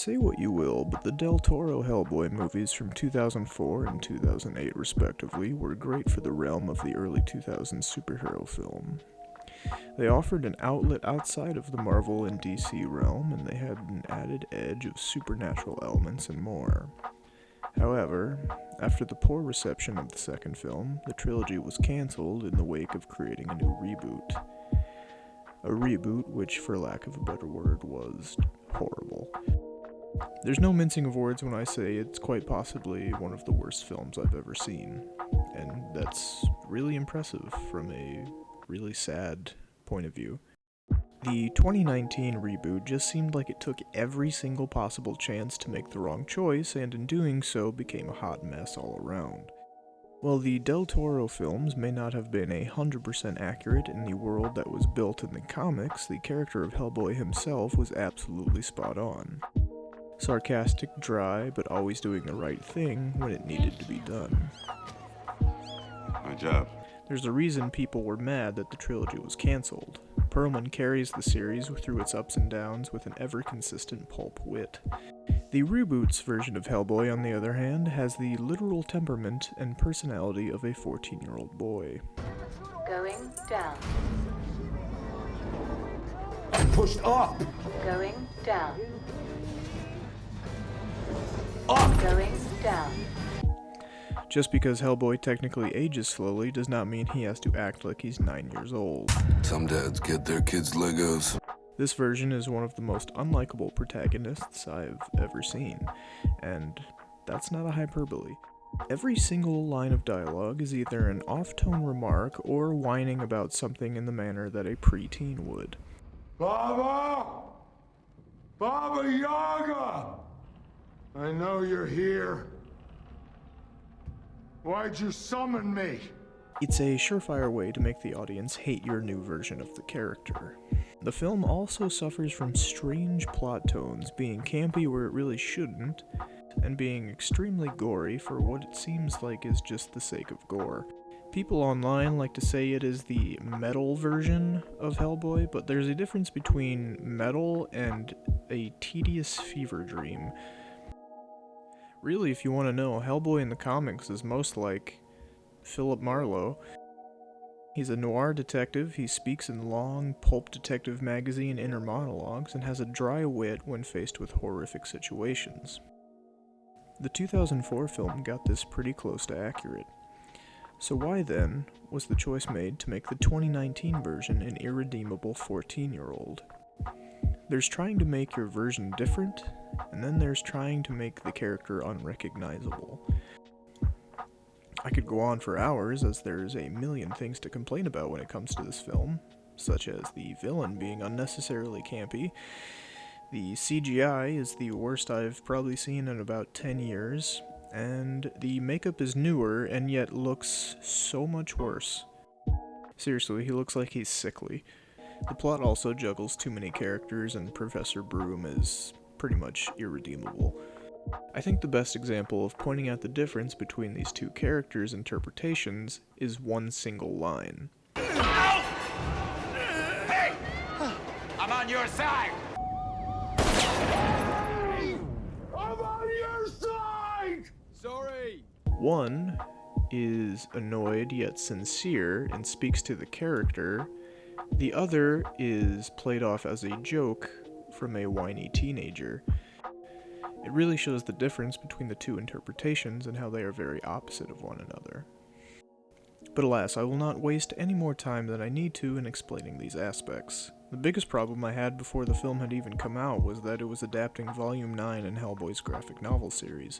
Say what you will, but the Del Toro Hellboy movies from 2004 and 2008 respectively were great for the realm of the early 2000s superhero film. They offered an outlet outside of the Marvel and DC realm, and they had an added edge of supernatural elements and more. However, after the poor reception of the second film, the trilogy was cancelled in the wake of creating a new reboot. A reboot which, for lack of a better word, was horrible. There's no mincing of words when I say it's quite possibly one of the worst films I've ever seen, and that's really impressive from a really sad point of view. The 2019 reboot just seemed like it took every single possible chance to make the wrong choice, and in doing so became a hot mess all around. While the Del Toro films may not have been 100% accurate in the world that was built in the comics, the character of Hellboy himself was absolutely spot on. Sarcastic, dry, but always doing the right thing when it needed to be done. My job. There's a reason people were mad that the trilogy was cancelled. Perlman carries the series through its ups and downs with an ever-consistent pulp wit. The reboot's version of Hellboy, on the other hand, has the literal temperament and personality of a 14-year-old boy. Going down. Pushed up. Going down. Up. Going down. Just because Hellboy technically ages slowly does not mean he has to act like he's 9 years old. Some dads get their kids Legos. This version is one of the most unlikable protagonists I've ever seen, and that's not a hyperbole. Every single line of dialogue is either an off-tone remark or whining about something in the manner that a preteen would. Baba! Baba Yaga! I know you're here. Why'd you summon me? It's a surefire way to make the audience hate your new version of the character. The film also suffers from strange plot tones, being campy where it really shouldn't, and being extremely gory for what it seems like is just the sake of gore. People online like to say it is the metal version of Hellboy, but there's a difference between metal and a tedious fever dream. Really, if you want to know, Hellboy in the comics is most like Philip Marlowe. He's a noir detective, he speaks in long, pulp detective magazine inner monologues, and has a dry wit when faced with horrific situations. The 2004 film got this pretty close to accurate. So why, then, was the choice made to make the 2019 version an irredeemable 14-year-old? There's trying to make your version different, and then there's trying to make the character unrecognizable. I could go on for hours, as there's a million things to complain about when it comes to this film, such as the villain being unnecessarily campy. The CGI is the worst I've probably seen in about 10 years, and the makeup is newer and yet looks so much worse. Seriously, he looks like he's sickly. The plot also juggles too many characters, and Professor Broom is pretty much irredeemable. I think the best example of pointing out the difference between these two characters' interpretations is one single line. Hey! I'm on your side! I'm on your side! Sorry! One is annoyed yet sincere and speaks to the character. The other is played off as a joke from a whiny teenager. It really shows the difference between the two interpretations and how they are very opposite of one another. But alas, I will not waste any more time than I need to in explaining these aspects. The biggest problem I had before the film had even come out was that it was adapting Volume 9 in Hellboy's graphic novel series.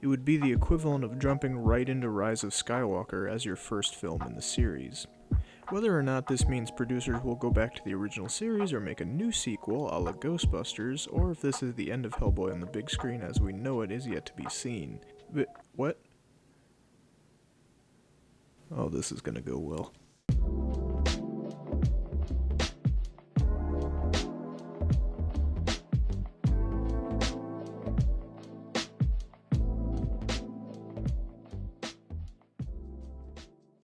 It would be the equivalent of jumping right into Rise of Skywalker as your first film in the series. Whether or not this means producers will go back to the original series or make a new sequel a la Ghostbusters, or if this is the end of Hellboy on the big screen as we know it, is yet to be seen. But what? Oh, this is gonna go well.